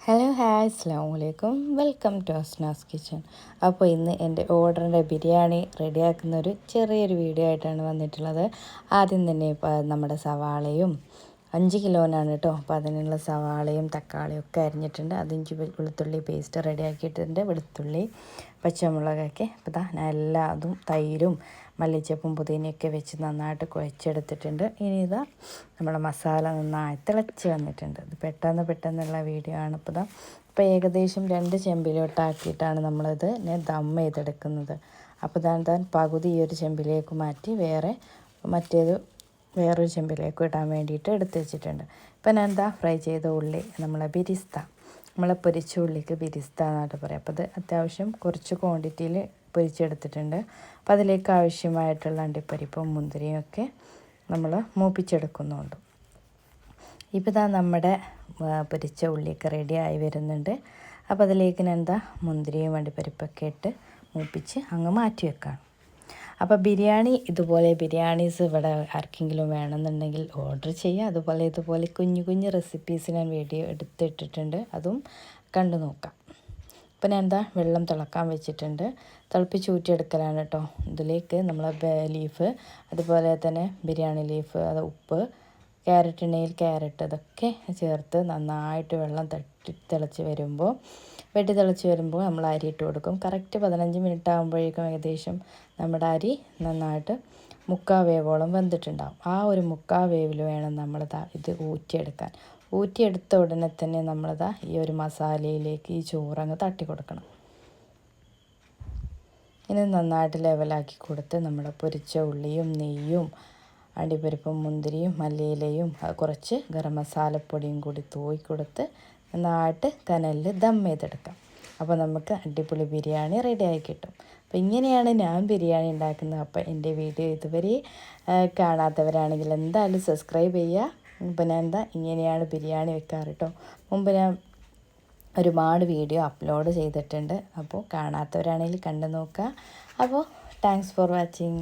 Hello hi അസ്സലാമു അലൈക്കും welcome to Asnas kitchen. അപ്പോൾ ഇന്ന് എൻ്റെ ഓർഡറിൻ്റെ ബിരിയാണി റെഡിയാക്കുന്ന ഒരു ചെറിയൊരു വീഡിയോ ആയിട്ടാണ് വന്നിട്ടുള്ളത്. ആദ്യം തന്നെ നമ്മുടെ സവാളയും 5 കിലോനാണ് കേട്ടോ. അപ്പോൾ അതിനുള്ള സവാളയും തക്കാളിയും ഒക്കെ അരിഞ്ഞിട്ടുണ്ട്. 5 വെളുത്തുള്ളി പേസ്റ്റ് റെഡിയാക്കിയിട്ടുണ്ട്. വെളുത്തുള്ളി പച്ചമുളകൊക്കെ അപ്പോൾ ഞാൻ എല്ലാതും തൈരും മല്ലിച്ചപ്പും പുതിനയൊക്കെ വെച്ച് നന്നായിട്ട് കുഴച്ചെടുത്തിട്ടുണ്ട്. ഇനി നമ്മളെ മസാല നന്നായി തിളച്ച് വന്നിട്ടുണ്ട്. ഇത് പെട്ടെന്നുള്ള വീഡിയോ ആണ്. ഇപ്പോൾ ഏകദേശം 2 ചെമ്പിലോട്ടാക്കിയിട്ടാണ് നമ്മളിത് ദം ചെയ്തെടുക്കുന്നത്. അപ്പോൾ താൻ പകുതി ഈ ഒരു ചെമ്പിലേക്ക് മാറ്റി വേറൊരു ചെമ്പിലേക്ക് ഇടാൻ വേണ്ടിയിട്ട് എടുത്ത് വെച്ചിട്ടുണ്ട്. ഇപ്പം ഞാൻ ഫ്രൈ ചെയ്ത ഉള്ളി നമ്മളെ പൊരിച്ച ഉള്ളിക്ക് ബിരിസ്ത എന്നായിട്ട് പറയാം. അപ്പോൾ അത് അത്യാവശ്യം കുറച്ച് ക്വാണ്ടിറ്റിയിൽ പൊരിച്ചെടുത്തിട്ടുണ്ട്. അപ്പോൾ അതിലേക്ക് ആവശ്യമായിട്ടുള്ള അണ്ടിപ്പരിപ്പും മുന്തിരിയും ഒക്കെ നമ്മൾ മൂപ്പിച്ചെടുക്കുന്നുണ്ട്. ഇപ്പോൾ നമ്മുടെ പൊരിച്ച ഉള്ളിയൊക്കെ റെഡിയായി വരുന്നുണ്ട്. അപ്പോൾ അതിലേക്ക് ഞാൻ മുന്തിരിയും അണ്ടിപ്പരിപ്പൊക്കെ ഇട്ട് മൂപ്പിച്ച് അങ്ങ് മാറ്റി വെക്കാം. അപ്പോൾ ബിരിയാണീസ് ഇവിടെ ആർക്കെങ്കിലും വേണമെന്നുണ്ടെങ്കിൽ ഓർഡർ ചെയ്യുക. ഇതുപോലെ കുഞ്ഞു റെസിപ്പീസ് ഞാൻ വീഡിയോ എടുത്തിട്ടിട്ടുണ്ട്, അതും കണ്ടു നോക്കാം. ഇപ്പോൾ ഞാൻ വെള്ളം തിളക്കാൻ വെച്ചിട്ടുണ്ട്. തിളപ്പിച്ച് ഊറ്റിയെടുക്കലാണ് കേട്ടോ. ഇതിലേക്ക് നമ്മളെ ലീഫ്, അതുപോലെ തന്നെ ബിരിയാണി ലീഫ്, ഉപ്പ്, ക്യാരറ്റ് ഉണ്ടെങ്കിൽ ക്യാരറ്റ്, ഇതൊക്കെ ചേർത്ത് നന്നായിട്ട് വെള്ളം തിളച്ച് വരുമ്പോൾ നമ്മൾ അരി ഇട്ട് കൊടുക്കും. കറക്റ്റ് 15 മിനിറ്റ് ആകുമ്പോഴേക്കും ഏകദേശം നമ്മുടെ അരി നന്നായിട്ട് 3/4 വേവോളം വെന്തിട്ടുണ്ടാകും. ആ ഒരു 3/4 വേവിൽ വേണം ഇത് ഊറ്റിയെടുക്കാൻ. ഊറ്റിയെടുത്ത ഉടനെ തന്നെ ഈ ഒരു മസാലയിലേക്ക് ഈ ചോറങ്ങ് തട്ടി കൊടുക്കണം. ഇനി നന്നായിട്ട് ലെവലാക്കി കൊടുത്ത് നമ്മുടെ പൊരിച്ച ഉള്ളിയും നെയ്യും അണ്ടിപ്പരിപ്പും മുന്തിരിയും മല്ലിയിലയും കുറച്ച് ഗരം മസാലപ്പൊടിയും കൂടി തൂക്കി കൊടുത്ത് നന്നായിട്ട് കനലിൽ ദം ചെയ്തെടുക്കാം. അപ്പോൾ നമുക്ക് അടിപൊളി ബിരിയാണി റെഡിയായി കിട്ടും. അപ്പോൾ ഇങ്ങനെയാണ് ഞാൻ ബിരിയാണി ഉണ്ടാക്കുന്നത്. അപ്പോൾ എൻ്റെ വീഡിയോ ഇതുവരെ കാണാത്തവരാണെങ്കിൽ എന്തായാലും സബ്സ്ക്രൈബ് ചെയ്യുക. ഇപ്പോൾ ഞാൻ ഇങ്ങനെയാണ് ബിരിയാണി വെക്കാറ് കേട്ടോ. മുമ്പ് ഞാൻ ഒരുപാട് വീഡിയോ അപ്ലോഡ് ചെയ്തിട്ടുണ്ട്. അപ്പോൾ കാണാത്തവരാണെങ്കിൽ കണ്ടു നോക്കുക. അപ്പോൾ താങ്ക്സ് ഫോർ വാച്ചിങ്.